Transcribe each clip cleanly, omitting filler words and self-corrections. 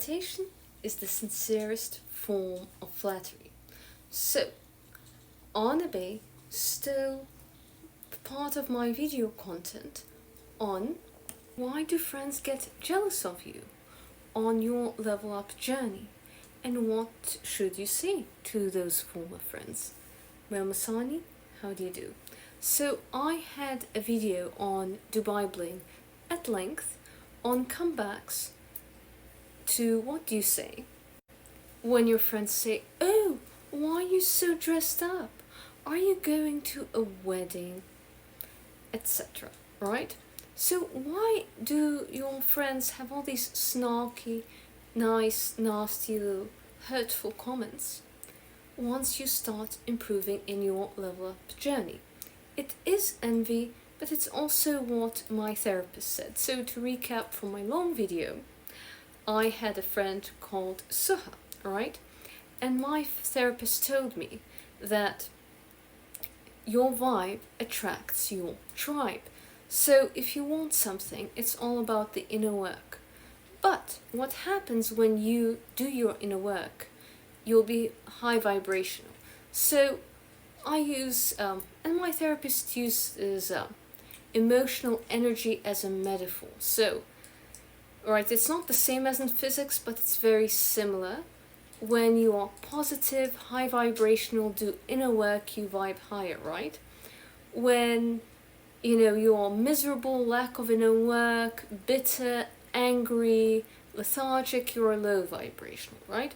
Imitation is the sincerest form of flattery. So, Anabe stole part of my video content on why do friends get jealous of you on your level up journey, and what should you say to those former friends. Well, Masani, how do you do? So I had a video on Dubai Bling at length on comebacks to what do you say when your friends say, "Oh, why are you so dressed up? Are you going to a wedding?" etc. Right? So why do your friends have all these snarky, nice, nasty little hurtful comments once you start improving in your level up journey? It is envy, but it's also what my therapist said. So to recap from my long video, I had a friend called Suha, right? And my therapist told me that your vibe attracts your tribe. So if you want something, it's all about the inner work. But what happens when you do your inner work? You'll be high vibrational. So I use, and my therapist uses emotional energy as a metaphor. So, right, it's not the same as in physics, but it's very similar. When you are positive, high vibrational, do inner work, you vibe higher, right? When you are miserable, lack of inner work, bitter, angry, lethargic, you're low vibrational, right?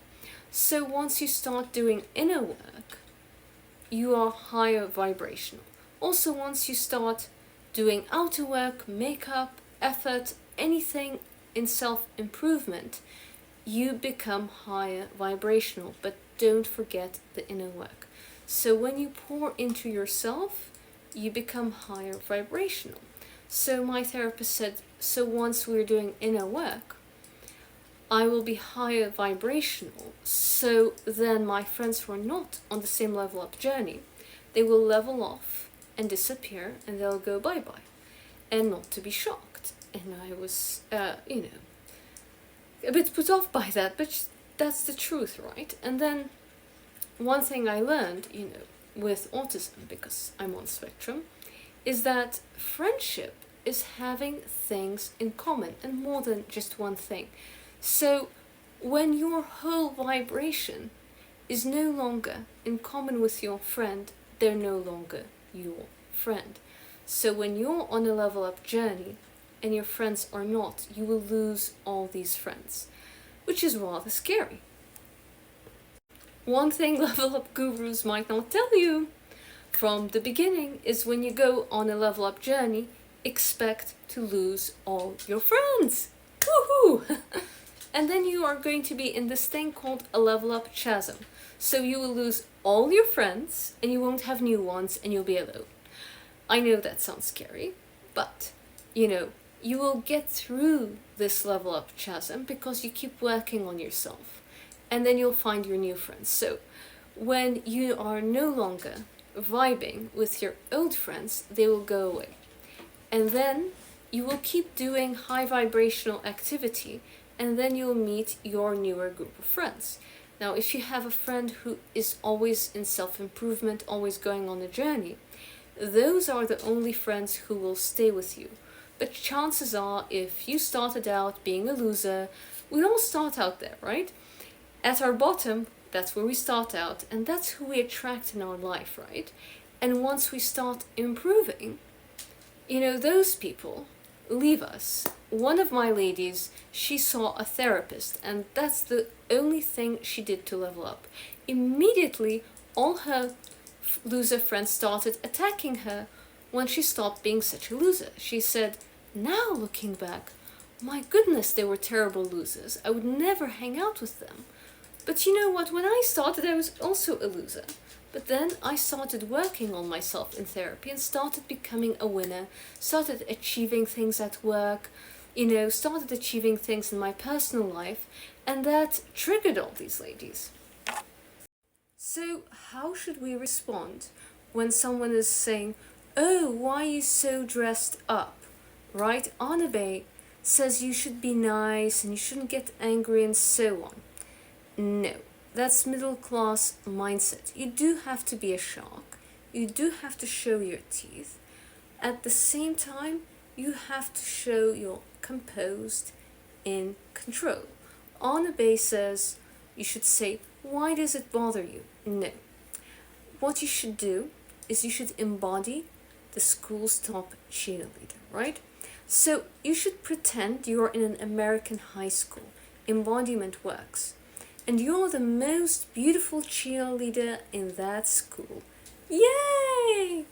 So once you start doing inner work, you are higher vibrational. Also, once you start doing outer work, makeup, effort, anything in self-improvement, you become higher vibrational, but don't forget the inner work. So when you pour into yourself, you become higher vibrational. So my therapist said, so once we're doing inner work, I will be higher vibrational. So then my friends who are not on the same level up journey, they will level off and disappear, and they'll go bye-bye. And not to be shocked. And I was, a bit put off by that, but that's the truth, right? And then one thing I learned, with autism, because I'm on spectrum, is that friendship is having things in common and more than just one thing. So when your whole vibration is no longer in common with your friend, they're no longer your friend. So when you're on a level up journey and your friends are not, you will lose all these friends, which is rather scary. One thing level up gurus might not tell you from the beginning is when you go on a level up journey, expect to lose all your friends. Woohoo! And then you are going to be in this thing called a level up chasm. So you will lose all your friends and you won't have new ones and you'll be alone. I know that sounds scary, but you will get through this level up chasm because you keep working on yourself, and then you'll find your new friends. So when you are no longer vibing with your old friends, they will go away. And then you will keep doing high vibrational activity, and then you'll meet your newer group of friends. Now, if you have a friend who is always in self-improvement, always going on a journey, those are the only friends who will stay with you. But chances are, if you started out being a loser, we all start out there, right? At our bottom, that's where we start out, and that's who we attract in our life, right? And once we start improving, those people leave us. One of my ladies, she saw a therapist, and that's the only thing she did to level up. Immediately, all her loser friends started attacking her when she stopped being such a loser. She said, now looking back, my goodness, they were terrible losers. I would never hang out with them. But you know what, when I started, I was also a loser. But then I started working on myself in therapy and started becoming a winner, started achieving things at work, started achieving things in my personal life, and that triggered all these ladies. So how should we respond when someone is saying, "Oh, why are you so dressed up?" Right? Anabe, says you should be nice and you shouldn't get angry and so on. No, that's middle class mindset. You do have to be a shark. You do have to show your teeth. At the same time, you have to show you're composed, in control. On a basis, you should say, why does it bother you? No. What you should do is you should embody the school's top cheerleader, right? So you should pretend you're in an American high school. Embodiment works. And you're the most beautiful cheerleader in that school. Yay!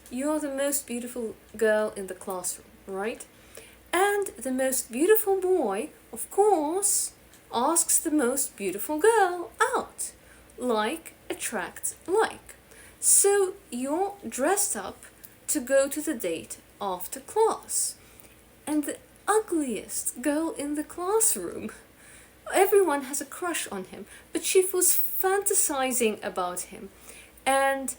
You're the most beautiful girl in the classroom, right? And the most beautiful boy, of course, asks the most beautiful girl out. Like attracts like. So you're dressed up to go to the date after class. And the ugliest girl in the classroom, everyone has a crush on him, but she was fantasizing about him. And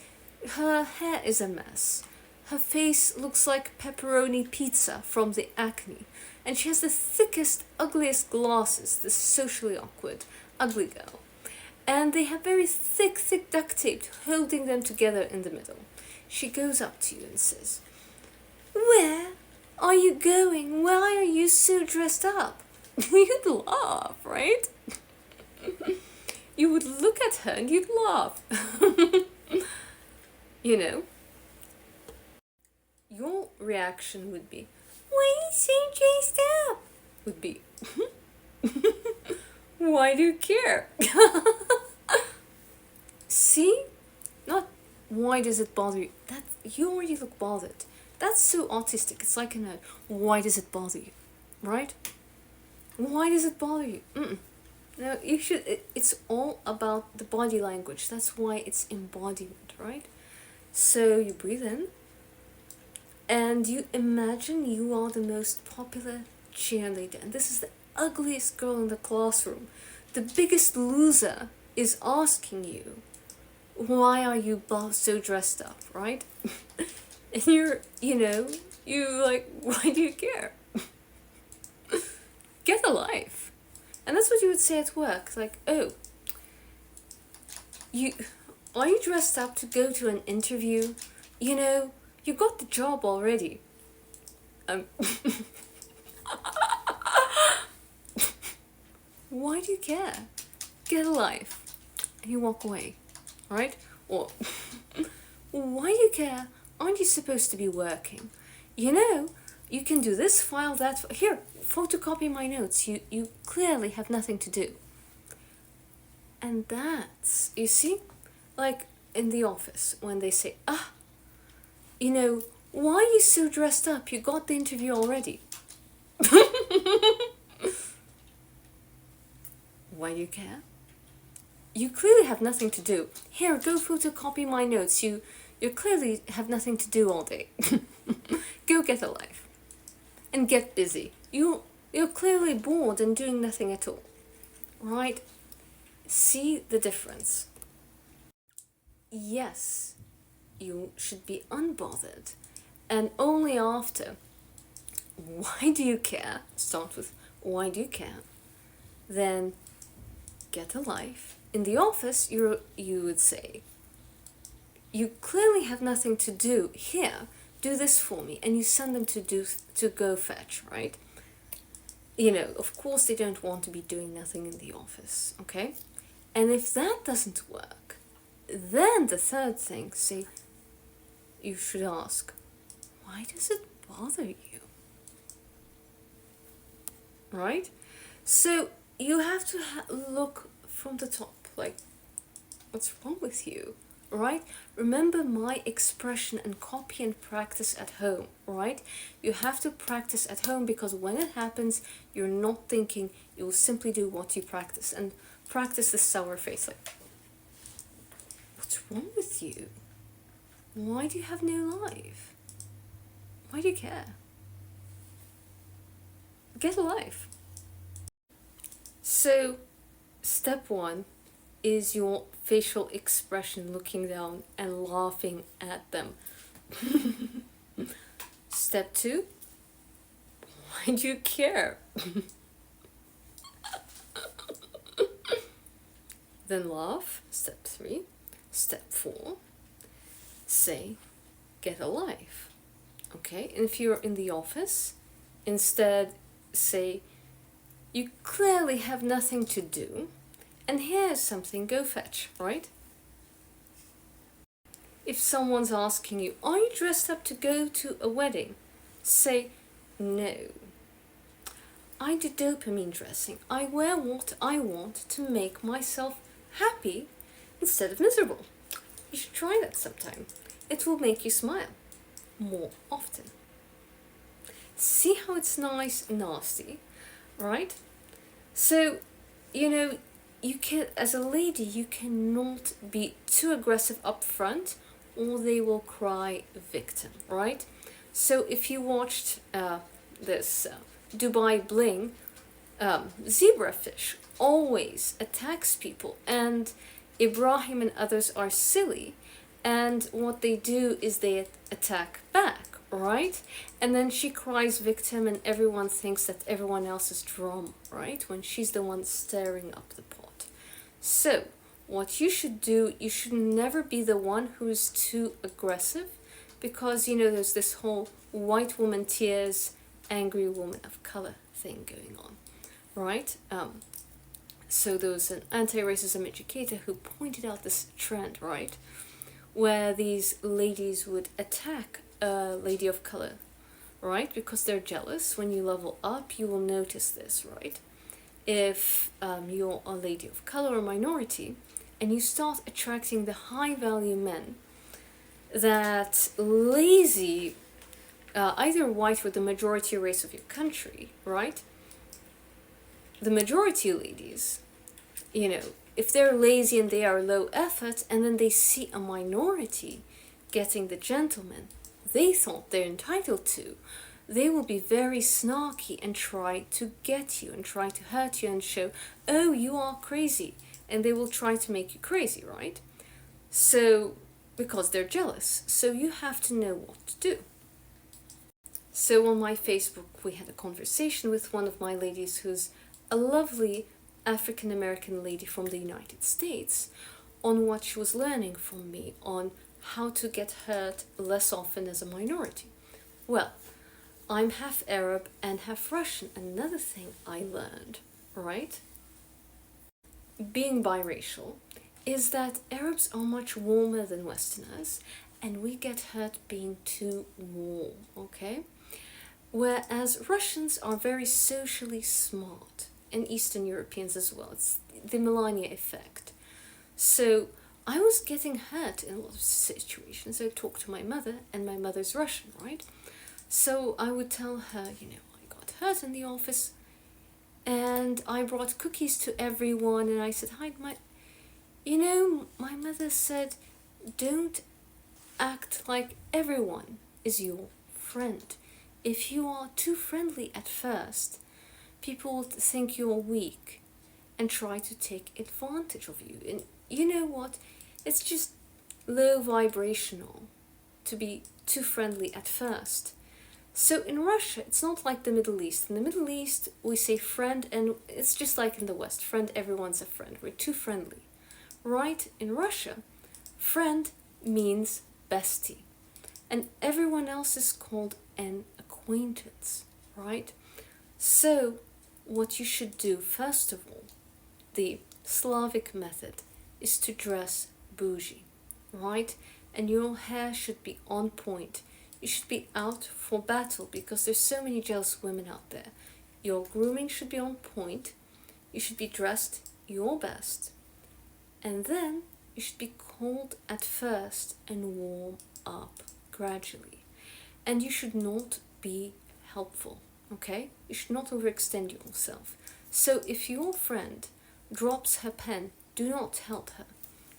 her hair is a mess. Her face looks like pepperoni pizza from the acne. And she has the thickest, ugliest glasses, this socially awkward, ugly girl. And they have very thick duct tape holding them together in the middle. She goes up to you and says, "Where are you going? Why are you so dressed up?" You'd laugh, right? You would look at her and you'd laugh. You know? Your reaction would be, "Why are you so dressed up?" Would be, "Why do you care?" See? Not, "Why does it bother you?" That you already look bothered. That's so autistic. It's like a note. "Why does it bother you?" Right? Why does it bother you? No, you should. It's all about the body language. That's why it's embodiment, right? So you breathe in, and you imagine you are the most popular cheerleader, and this is the ugliest girl in the classroom. The biggest loser is asking you, "Why are you so dressed up?" Right? And you like, "Why do you care?" Get a life. And that's what you would say at work. Like, "Oh, are you dressed up to go to an interview? You got the job already." Why do you care? Get a life. And you walk away, right? Or, "Why do you care? Aren't you supposed to be working? You can do this file, that. Here, photocopy my notes. You clearly have nothing to do." And that's, you see, like in the office when they say, "Why are you so dressed up? You got the interview already." Why do you care? You clearly have nothing to do. Here, go photocopy my notes. You clearly have nothing to do all day. Go get a life. And get busy. You're clearly bored and doing nothing at all. Right? See the difference. Yes, you should be unbothered. And only after, "Why do you care?" Start with, "Why do you care?" Then get a life. In the office, you would say, "You clearly have nothing to do. Here, do this for me." And you send them to go fetch, right? Of course they don't want to be doing nothing in the office, okay? And if that doesn't work, then the third thing, you should ask, "Why does it bother you?" Right? So you have to look from the top, like, what's wrong with you? Right? Remember my expression and copy and practice at home, right? You have to practice at home because when it happens, you're not thinking, you will simply do what you practice. And practice the sour face, like, "What's wrong with you? Why do you have no life? Why do you care? Get a life." So, step 1 is your facial expression, looking down and laughing at them. Step 2, Why do you care? Then laugh, step 3. Step 4, say, get a life. Okay, and if you're in the office, instead say, you clearly have nothing to do, and here's something, go fetch, right? If someone's asking you, are you dressed up to go to a wedding? Say, no. I do dopamine dressing. I wear what I want to make myself happy instead of miserable. You should try that sometime. It will make you smile more often. See how it's nice and nasty, right? So, you can, as a lady, you cannot be too aggressive up front or they will cry victim, right? So if you watched this Dubai Bling, zebrafish always attacks people, and Ibrahim and others are silly, and what they do is they attack back, right? And then she cries victim and everyone thinks that everyone else is drama, right? When she's the one stirring up the pot. So what you should do, you should never be the one who's too aggressive, because there's this whole white woman tears, angry woman of color thing going on, right? So there was an anti-racism educator who pointed out this trend, right? Where these ladies would attack a lady of color, right? Because they're jealous. When you level up, you will notice this, right? If you're a lady of color or minority, and you start attracting the high-value men, that lazy, either white or the majority race of your country, right? The majority ladies, if they're lazy and they are low effort, and then they see a minority getting the gentleman they thought they're entitled to, they will be very snarky and try to get you and try to hurt you and show, oh, you are crazy. And they will try to make you crazy, right? So, because they're jealous. So you have to know what to do. So on my Facebook, we had a conversation with one of my ladies who's a lovely African-American lady from the United States, on what she was learning from me on how to get hurt less often as a minority. Well, I'm half Arab and half Russian. Another thing I learned, right? Being biracial is that Arabs are much warmer than Westerners, and we get hurt being too warm, okay? Whereas Russians are very socially smart, and Eastern Europeans as well. It's the Melania effect. So I was getting hurt in a lot of situations. I talked to my mother, and my mother's Russian, right? So I would tell her, I got hurt in the office, and I brought cookies to everyone, and I said, hi, my mother said, don't act like everyone is your friend. If you are too friendly at first, people will think you're weak and try to take advantage of you. And you know what? It's just low vibrational to be too friendly at first. So in Russia, it's not like the Middle East. In the Middle East, we say friend, and it's just like in the West. Friend, everyone's a friend. We're too friendly. Right? In Russia, friend means bestie. And everyone else is called an acquaintance. Right? So what you should do, first of all, the Slavic method, is to dress bougie. Right? And your hair should be on point. You should be out for battle, because there's so many jealous women out there. Your grooming should be on point. You should be dressed your best. And then you should be cold at first and warm up gradually. And you should not be helpful, okay? You should not overextend yourself. So if your friend drops her pen, do not help her.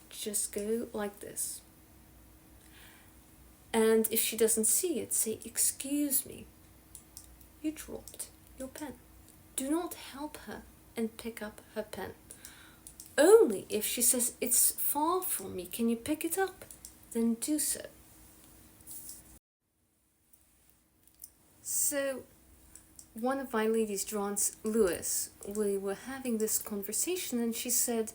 Just go like this. And if she doesn't see it, say, excuse me, you dropped your pen. Do not help her and pick up her pen. Only if she says, it's far from me, can you pick it up? Then do so. So, one of my ladies, Johns Lewis, we were having this conversation, and she said,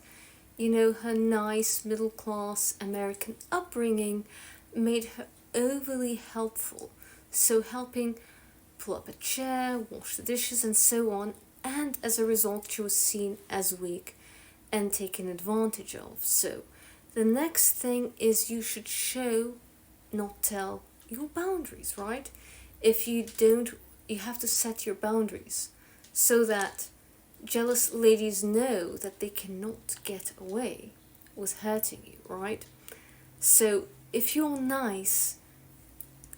you know, her nice middle class American upbringing made her overly helpful. So helping pull up a chair, wash the dishes, and so on, and as a result, she was seen as weak and taken advantage of. So the next thing is you should show, not tell, your boundaries, right? If you don't, you have to set your boundaries so that jealous ladies know that they cannot get away with hurting you, right? So if you're nice,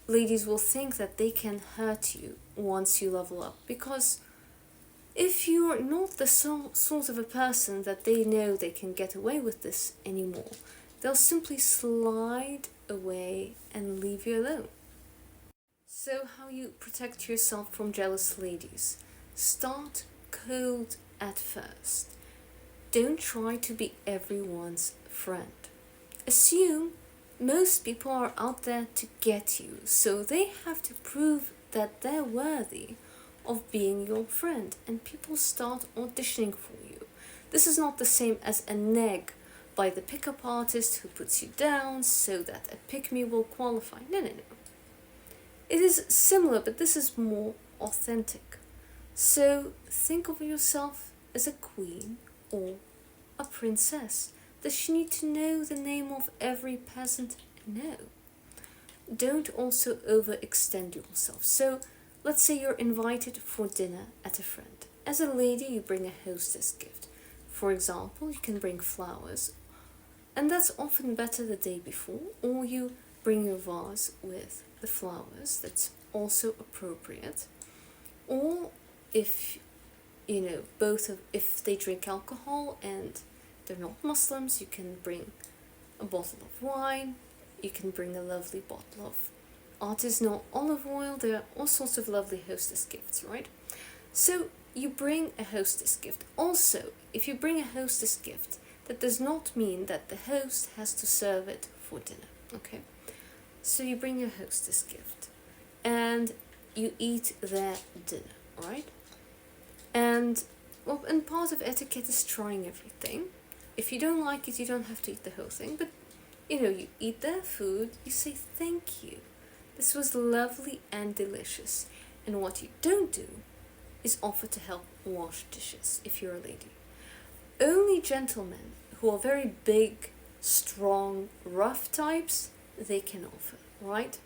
ladies will think that they can hurt you once you level up, because if you're not the sort of a person that they know they can get away with this anymore, they'll simply slide away and leave you alone. So how you protect yourself from jealous ladies? Start cold at first. Don't try to be everyone's friend. Assume most people are out there to get you, so they have to prove that they're worthy of being your friend, and people start auditioning for you. This is not the same as a neg by the pickup artist who puts you down so that a pick-me will qualify. No. It is similar, but this is more authentic. So think of yourself as a queen or a princess. Does she need to know the name of every peasant? No. Don't also overextend yourself. So let's say you're invited for dinner at a friend. As a lady, you bring a hostess gift. For example, you can bring flowers, and that's often better the day before, or you bring your vase with the flowers, that's also appropriate. Or if, you know, if they drink alcohol and they're not Muslims, you can bring a bottle of wine, you can bring a lovely bottle of artisanal olive oil. There are all sorts of lovely hostess gifts, right? So you bring a hostess gift. Also, if you bring a hostess gift, that does not mean that the host has to serve it for dinner, okay? So you bring your hostess gift and you eat their dinner, right? And part of etiquette is trying everything. If you don't like it, you don't have to eat the whole thing, but you know, you eat their food, you say thank you. This was lovely and delicious. And what you don't do is offer to help wash dishes if you're a lady. Only gentlemen who are very big, strong, rough types, they can offer, right?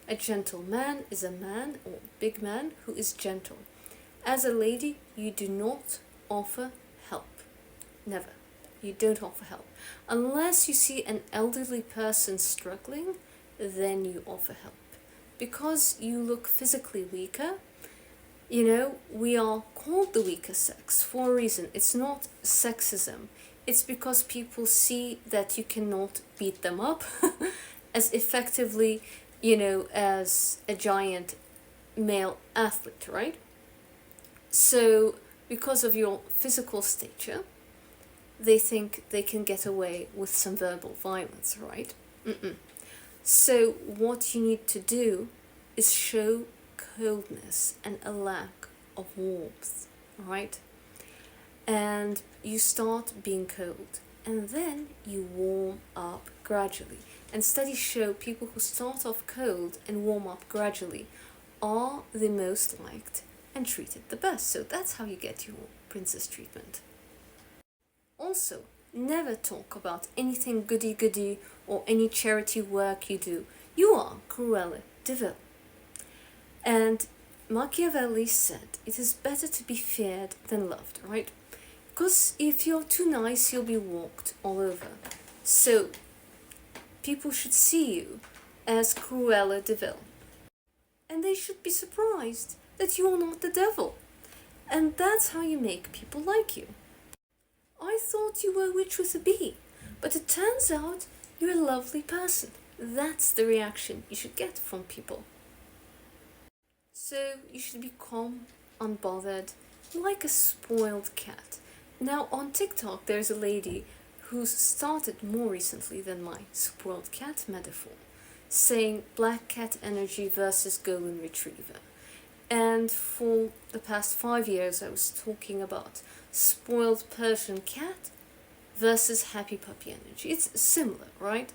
A gentleman is a man or big man who is gentle. As a lady, you do not offer help. Never. You don't offer help. Unless you see an elderly person struggling, then you offer help. Because you look physically weaker, you know, we are called the weaker sex for a reason. It's not sexism. It's because people see that you cannot beat them up as effectively, you know, as a giant male athlete, right? So, because of your physical stature, they think they can get away with some verbal violence, right? So what you need to do is show coldness and a lack of warmth, right? And you start being cold, and then you warm up gradually. And studies show people who start off cold and warm up gradually are the most liked and treated the best. So that's how you get your princess treatment. Also, never talk about anything goody-goody or any charity work you do. You are Cruella de Vil. And Machiavelli said, it is better to be feared than loved, right? Because if you're too nice, you'll be walked all over. So, people should see you as Cruella de Vil. And they should be surprised that you're not the devil. And that's how you make people like you. I thought you were a witch with a bee, but it turns out you're a lovely person. That's the reaction you should get from people. So you should be calm, unbothered, like a spoiled cat. Now on TikTok there's a lady who's started more recently than my spoiled cat metaphor, saying black cat energy versus golden retriever. And for the past 5 years, I was talking about spoiled Persian cat versus happy puppy energy. It's similar, right?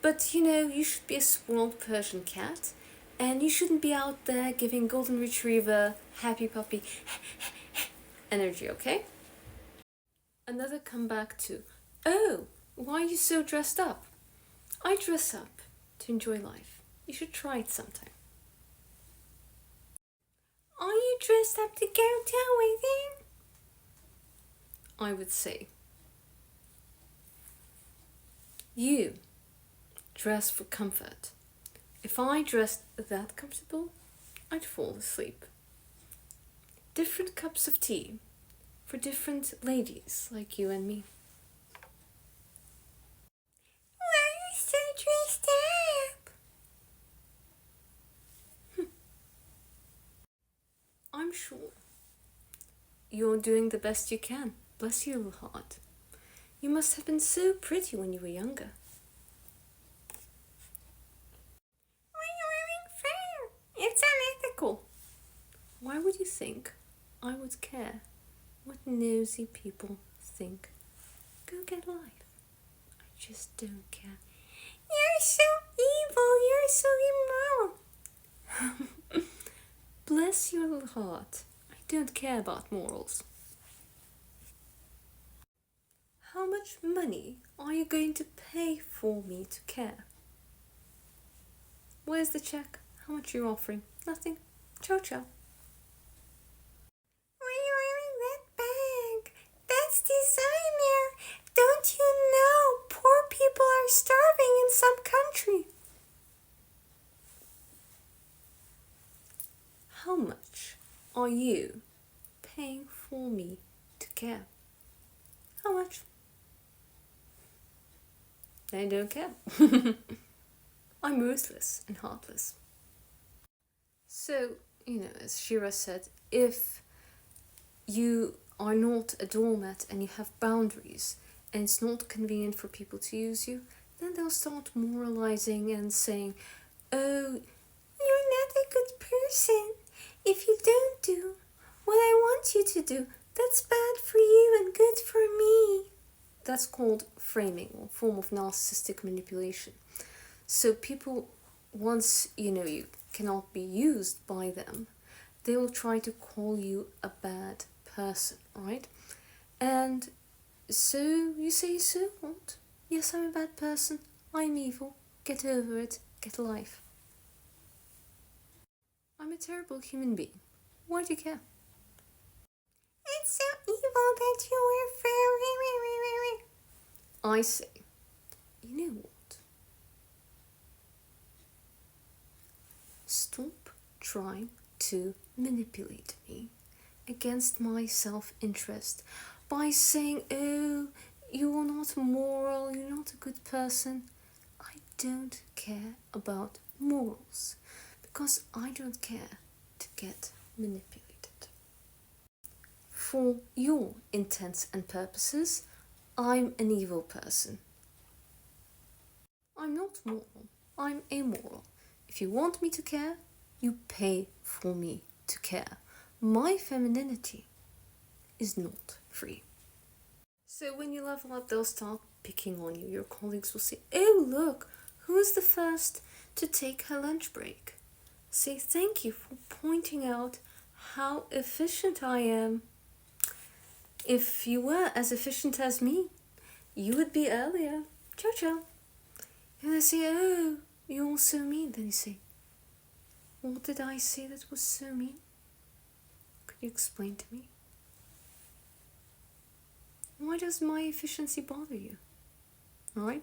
But you should be a spoiled Persian cat, and you shouldn't be out there giving golden retriever, happy puppy energy, okay? Another comeback to, oh, why are you so dressed up? I dress up to enjoy life. You should try it sometime. Are you dressed up to go to a wedding? I would say, you dress for comfort. If I dressed that comfortable, I'd fall asleep. Different cups of tea for different ladies like you and me. Why are you so dressed up? I'm sure you're doing the best you can. Bless your little heart. You must have been so pretty when you were younger. Why are you wearing fur? It's unethical. Why would you think I would care what nosy people think? Go get life. I just don't care. You're so evil. You're so immoral. Bless your little heart. I don't care about morals. How much money are you going to pay for me to care? Where's the check? How much are you offering? Nothing. Ciao, ciao. Why are you wearing that bag? That's designer. Don't you know poor people are starving in some country? How much are you paying for me to care? How much? I don't care. I'm ruthless and heartless. So, as Shira said, if you are not a doormat and you have boundaries and it's not convenient for people to use you, then they'll start moralizing and saying, oh, you're not a good person. If you don't do what I want you to do, that's bad for you and good for me. That's called framing, or form of narcissistic manipulation. So people, once you cannot be used by them, they will try to call you a bad person, right? And so you say, so what? Yes, I'm a bad person. I'm evil. Get over it. Get a life. I'm a terrible human being. Why do you care? It's so evil that you wear fur. I say, you know what? Stop trying to manipulate me against my self-interest by saying, oh, you're not moral, you're not a good person. I don't care about morals because I don't care to get manipulated. For your intents and purposes, I'm an evil person. I'm not moral, I'm amoral. If you want me to care, you pay for me to care. My femininity is not free. So when you level up, they'll start picking on you. Your colleagues will say, oh look, who's the first to take her lunch break? Say thank you for pointing out how efficient I am. If you were as efficient as me, you would be earlier. Ciao, ciao. And they say, oh, you're all so mean. Then you say, what did I say that was so mean? Could you explain to me? Why does my efficiency bother you? Alright?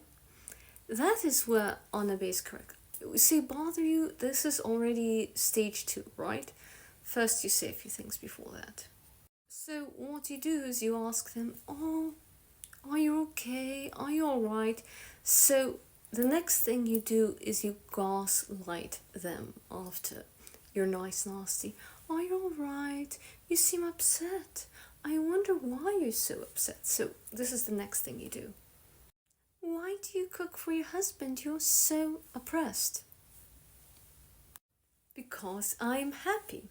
That is where Anabe is correct. We say bother you, this is already stage 2, right? First you say a few things before that. So what you do is you ask them, oh, are you okay? Are you alright? So the next thing you do is you gaslight them after you're nice nasty. Are you alright? You seem upset. I wonder why you're so upset. So this is the next thing you do. Why do you cook for your husband? You're so oppressed. Because I'm happy.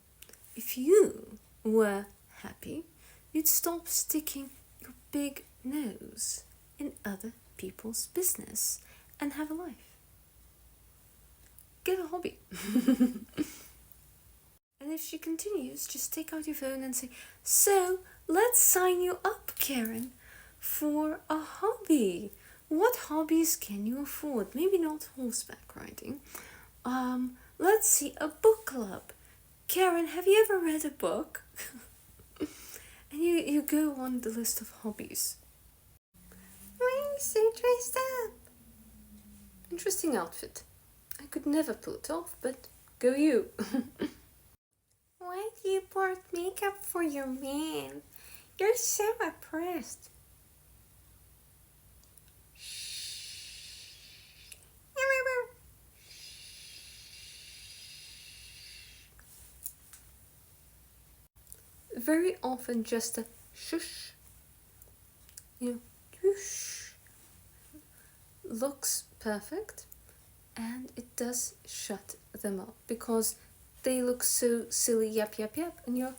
if you were happy, you'd stop sticking your big nose in other people's business and have a life. Get a hobby. And if she continues, just take out your phone and say, so let's sign you up, Karen, for a hobby. What hobbies can you afford? Maybe not horseback riding. Let's see, a book club. Karen, have you ever read a book? And you go on the list of hobbies. Why are you so dressed up? Interesting outfit. I could never pull it off, but go you. Why do you put makeup for your man? You're so oppressed. Very often just a shush, whoosh, looks perfect, and it does shut them up because they look so silly, yap, and you're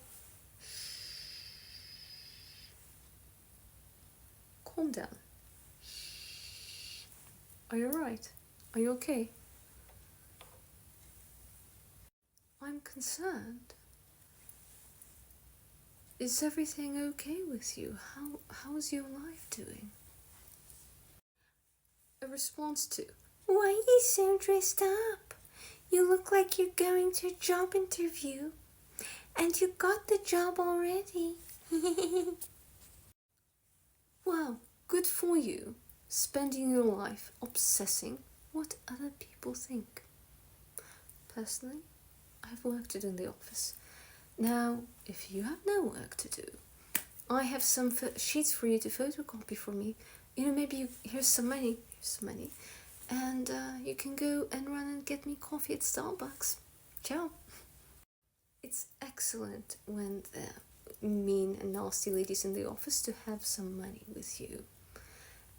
calm down. Are you alright? Are you okay? I'm concerned. Is everything okay with you? How's your life doing? A response to, why are you so dressed up? You look like you're going to a job interview. And you got the job already. Wow, good for you. Spending your life obsessing what other people think. Personally, I have work to do in the office. Now, if you have no work to do, I have some sheets for you to photocopy for me. Maybe here's some money, and you can go and run and get me coffee at Starbucks. Ciao. It's excellent when they're mean and nasty ladies in the office to have some money with you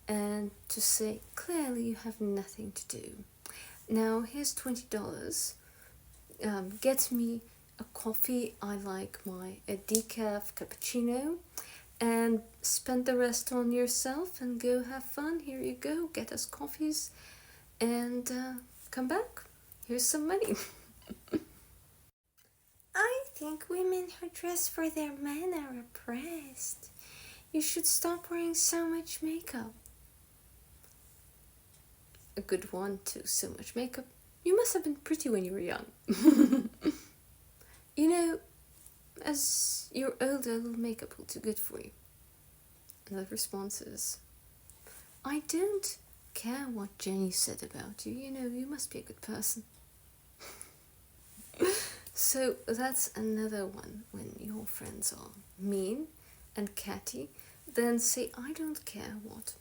and to say, clearly you have nothing to do. Now, here's $20. Get me a coffee. I like a decaf cappuccino, and spend the rest on yourself and go have fun. Here you go, get us coffees and come back. Here's some money. I think women who dress for their men are oppressed. You should stop wearing so much makeup. A good one too, so much makeup. You must have been pretty when you were young. As you're older, a little makeup will do good for you. Another response is, I don't care what Jenny said about you. You must be a good person. So that's another one. When your friends are mean and catty, then say, I don't care what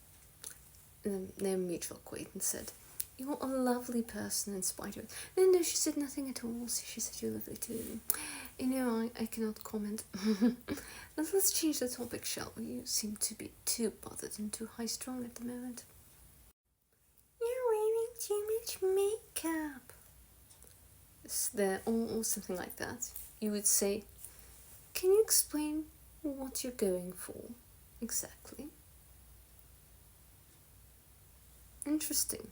their mutual acquaintance said. You're a lovely person in spite of it. No, she said nothing at all. She said you're lovely too. I cannot comment. Let's change the topic, shall we? You seem to be too bothered and too high-strung at the moment. You're wearing too much makeup. Or something like that. You would say, can you explain what you're going for exactly? Interesting.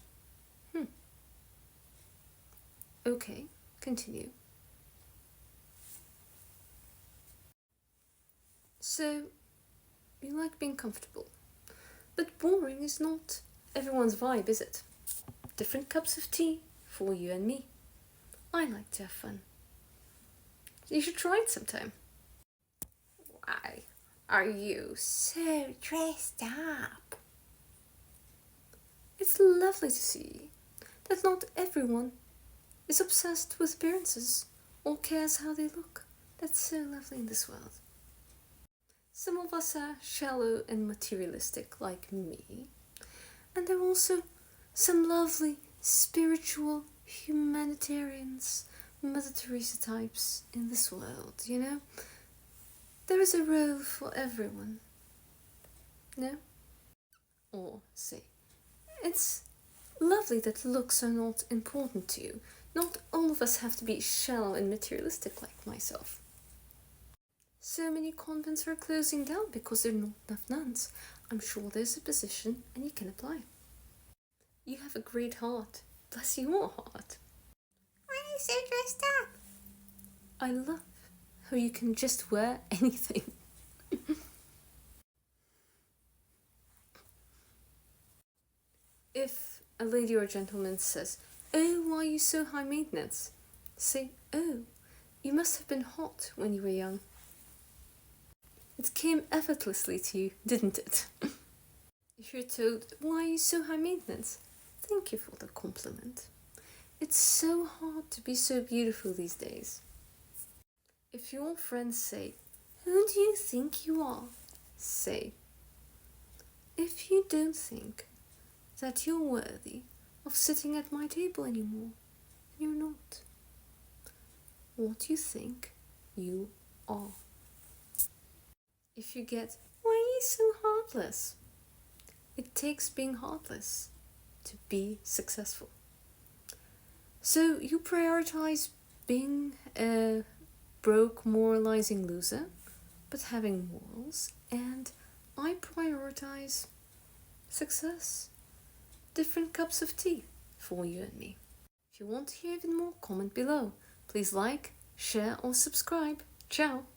Okay, continue. So, you like being comfortable, but boring is not everyone's vibe, is it? Different cups of tea for you and me. I like to have fun. You should try it sometime. Why are you so dressed up? It's lovely to see that not everyone is obsessed with appearances or cares how they look. That's so lovely in this world. Some of us are shallow and materialistic like me, and there are also some lovely spiritual humanitarians, Mother Teresa types in this world, There is a role for everyone. No? Or say, it's lovely that looks are not important to you. Not all of us have to be shallow and materialistic like myself. So many convents are closing down because there are not enough nuns. I'm sure there's a position and you can apply. You have a great heart. Bless your heart. Why are you so dressed up? I love how you can just wear anything. If a lady or a gentleman says, "Oh, why are you so high maintenance?" say, "Oh, you must have been hot when you were young. It came effortlessly to you, didn't it?" If you're told, "Why are you so high maintenance?" thank you for the compliment. It's so hard to be so beautiful these days. If your friends say, "Who do you think you are?" say, "If you don't think that you're worthy of sitting at my table anymore, you're not. What do you think you are?" If you get, "Why are you so heartless?" it takes being heartless to be successful. So you prioritize being a broke, moralizing loser, but having morals, and I prioritize success. Different cups of tea for you and me. If you want to hear even more, comment below. Please like, share or subscribe. Ciao!